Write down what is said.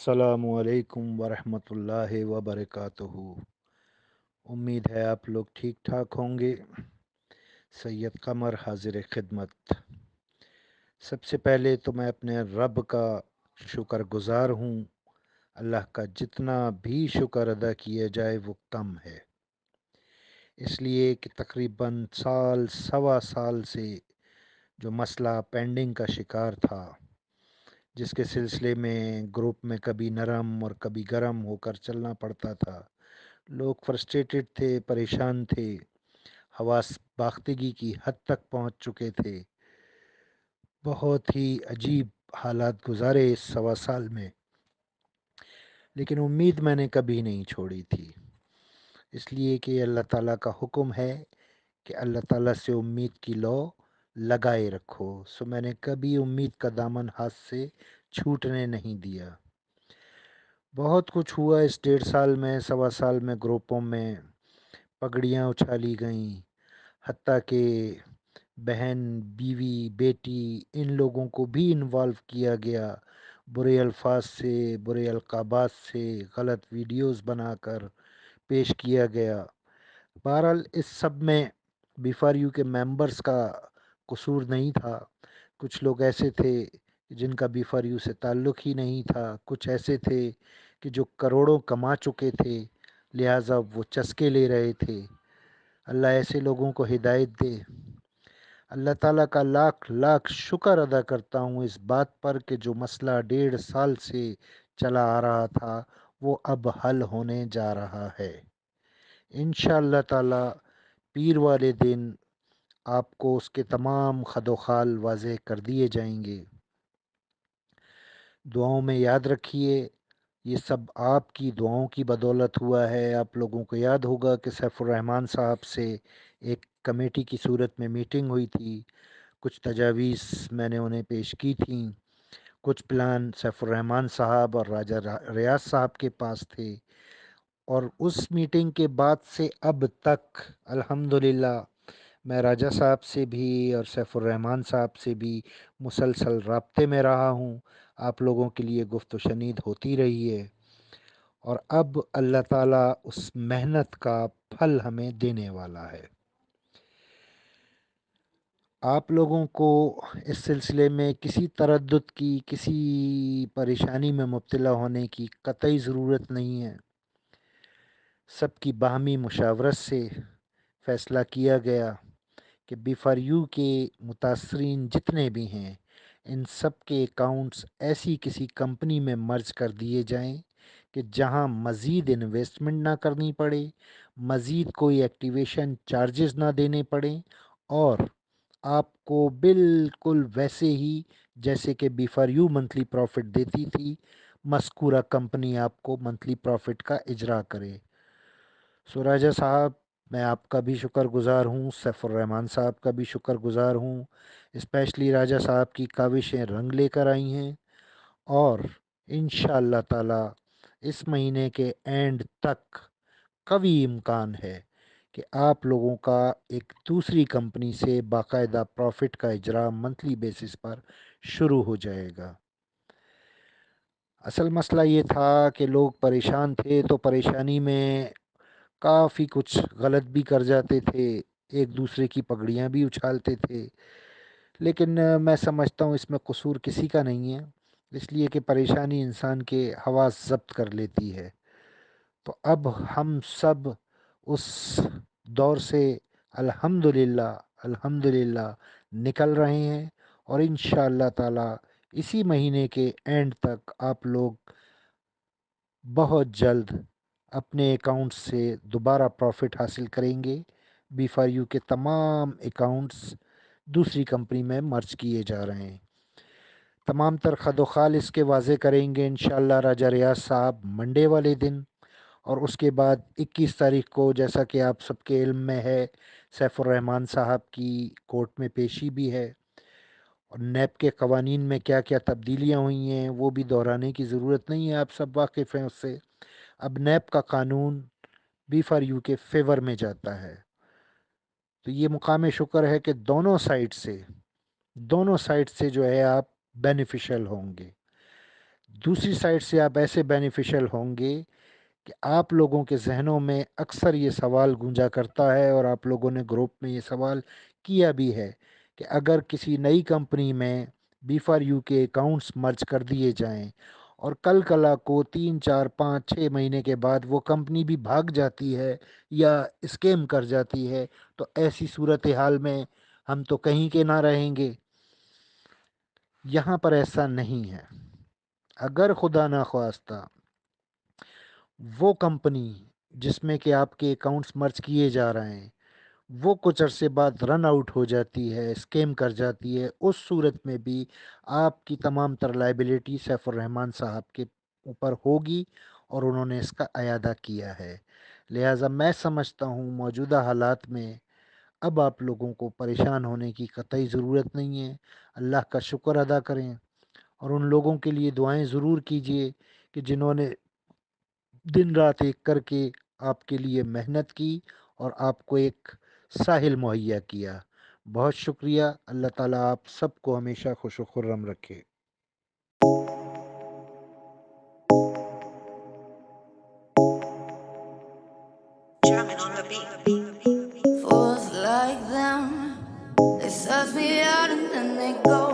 अस्सलामु अलैकुम वरहमत ल्लाहि वबरकातुहू। उम्मीद है आप लोग ठीक ठाक होंगे। सैयद कमर हाजिर खिदमत। सबसे पहले तो मैं अपने रब का शुक्रगुजार हूँ। अल्लाह का जितना भी शुक्र अदा किया जाए वो कम है, इसलिए कि तकरीबन साल सवा साल से जो मसला पेंडिंग का शिकार था, जिसके सिलसिले में ग्रुप में कभी नरम और कभी गरम होकर चलना पड़ता था। लोग फ्रस्ट्रेटेड थे, परेशान थे, हवास बाख्तगी की हद तक पहुंच चुके थे। बहुत ही अजीब हालात गुजारे इस सवा साल में, लेकिन उम्मीद मैंने कभी नहीं छोड़ी थी, इसलिए कि अल्लाह ताला का हुक्म है कि अल्लाह ताला से उम्मीद की लौ लगाए रखो। सो मैंने कभी उम्मीद का दामन हाथ से छूटने नहीं दिया। बहुत कुछ हुआ इस 1.5 साल में, सवा साल में। ग्रुपों में पगड़ियाँ उछाली गईं, हत्ता कि बहन, बीवी, बेटी, इन लोगों को भी इन्वॉल्व किया गया। बुरे अल्फाज से, बुरे अलकाबात से गलत वीडियोस बनाकर पेश किया गया। बहरहाल इस सब में B4U के मेंबर्स का कसूर नहीं था। कुछ लोग ऐसे थे जिनका B4U से ताल्लुक़ ही नहीं था, कुछ ऐसे थे कि जो करोड़ों कमा चुके थे, लिहाजा वो चस्के ले रहे थे। अल्लाह ऐसे लोगों को हिदायत दे। अल्लाह ताला का लाख लाख शुक्र अदा करता हूँ इस बात पर कि जो मसला 1.5 साल से चला आ रहा था वो अब हल होने जा रहा है। इंशाअल्लाह ताला पीर वाले दिन आपको उसके तमाम खदोखाल वाज़ेह कर दिए जाएंगे। दुआओं में याद रखिए, ये सब आपकी दुआओं की बदौलत हुआ है। आप लोगों को याद होगा कि सैफुर रहमान साहब से एक कमेटी की सूरत में मीटिंग हुई थी। कुछ तजावीज़ मैंने उन्हें पेश की थी। कुछ प्लान सैफुर रहमान साहब और राजा रियाज साहब के पास थे, और उस मीटिंग के बाद से अब तक अल्हम्दुलिल्लाह मैं राजा साहब से भी और सैफुर रहमान साहब से भी मुसलसल राब्ते में रहा हूँ। आप लोगों के लिए गुफ्त शनीद होती रही है, और अब अल्लाह ताला उस मेहनत का फल हमें देने वाला है। आप लोगों को इस सिलसिले में किसी तरद्दुद की, किसी परेशानी में मुब्तला होने की कतई ज़रूरत नहीं है। सबकी बाहमी मुशावरत से फ़ैसला किया गया कि B4U के मुतासरीन जितने भी हैं, इन सब के अकाउंट्स ऐसी किसी कंपनी में मर्ज कर दिए जाएं कि जहां मज़ीद इन्वेस्टमेंट ना करनी पड़े, मज़ीद कोई एक्टिवेशन चार्जेस ना देने पड़ें, और आपको बिल्कुल वैसे ही जैसे कि B4U मंथली प्रॉफिट देती थी, मज़कूरा कंपनी आपको मंथली प्रॉफिट का इजरा करे। सो राजा साहब, मैं आपका भी शुक्रगुज़ार हूँ, सैफुर रहमान साहब का भी शुक्रगुज़ार हूँ। स्पेशली राजा साहब की काविशें रंग लेकर आई हैं, और इंशाअल्लाह ताला इस महीने के एंड तक कवी इम्कान है कि आप लोगों का एक दूसरी कंपनी से बाकायदा प्रॉफिट का इजरा मंथली बेसिस पर शुरू हो जाएगा। असल मसला ये था कि लोग परेशान थे, तो परेशानी में काफ़ी कुछ गलत भी कर जाते थे, एक दूसरे की पगड़ियाँ भी उछालते थे। लेकिन मैं समझता हूँ इसमें कसूर किसी का नहीं है, इसलिए कि परेशानी इंसान के हवास ज़ब्त कर लेती है। तो अब हम सब उस दौर से अल्हम्दुलिल्लाह अल्हम्दुलिल्लाह निकल रहे हैं, और इंशाअल्लाह ताला इसी महीने के एंड तक आप लोग बहुत जल्द अपने अकाउंट्स से दोबारा प्रॉफिट हासिल करेंगे। B4U के तमाम अकाउंट्स दूसरी कंपनी में मर्ज किए जा रहे हैं। तमाम तर खदोखाल इसके वाज़े करेंगे इंशाअल्लाह राजा रियाज साहब मंडे वाले दिन, और उसके बाद 21 तारीख को, जैसा कि आप सबके इल्म में है, सैफुर रहमान साहब की कोर्ट में पेशी भी है, और नैब के कवानीन में क्या क्या तब्दीलियाँ हुई हैं वो भी दोहराने की ज़रूरत नहीं है, आप सब वाकिफ़ हैं उससे। अब नैब का कानून B4U के फेवर में जाता है। तो ये मुकाम शुक्र है कि दोनों साइड से जो है आप बेनिफिशियल होंगे। دوسری سائڈ سے آپ ایسے بینیفیشل ہوں گے کہ آپ لوگوں کے ذہنوں میں اکثر یہ سوال گونجا کرتا ہے، اور آپ لوگوں نے گروپ میں یہ سوال کیا بھی ہے، کہ اگر کسی نئی کمپنی میں بی فار یو کے اکاؤنٹس مرج کر دیے جائیں اور کل کلا کو 3 4 5 6 مہینے کے بعد وہ کمپنی بھی بھاگ جاتی ہے یا اسکیم کر جاتی ہے، تو ایسی صورتحال میں ہم تو کہیں کے نہ رہیں گے۔ یہاں پر ایسا نہیں ہے۔ اگر خدا نخواستہ وہ کمپنی جس میں کہ آپ کے اکاؤنٹس مرج کیے جا رہے ہیں وہ کچھ عرصے بعد رن آؤٹ ہو جاتی ہے، اسکیم کر جاتی ہے، اس صورت میں بھی آپ کی تمام تر لائبلٹی سیف الرحمان صاحب کے اوپر ہوگی، اور انہوں نے اس کا اعادہ کیا ہے۔ لہٰذا میں سمجھتا ہوں موجودہ حالات میں اب آپ لوگوں کو پریشان ہونے کی قطعی ضرورت نہیں ہے۔ اللہ کا شکر ادا کریں، اور ان لوگوں کے لیے دعائیں ضرور کیجیے کہ جنہوں نے دن رات ایک کر کے آپ کے لیے محنت کی اور آپ کو ایک ساحل مہیا کیا۔ بہت شکریہ۔ اللہ تعالیٰ آپ سب کو ہمیشہ خوش و خرم رکھے۔ Fools like them, they suss me out and then they go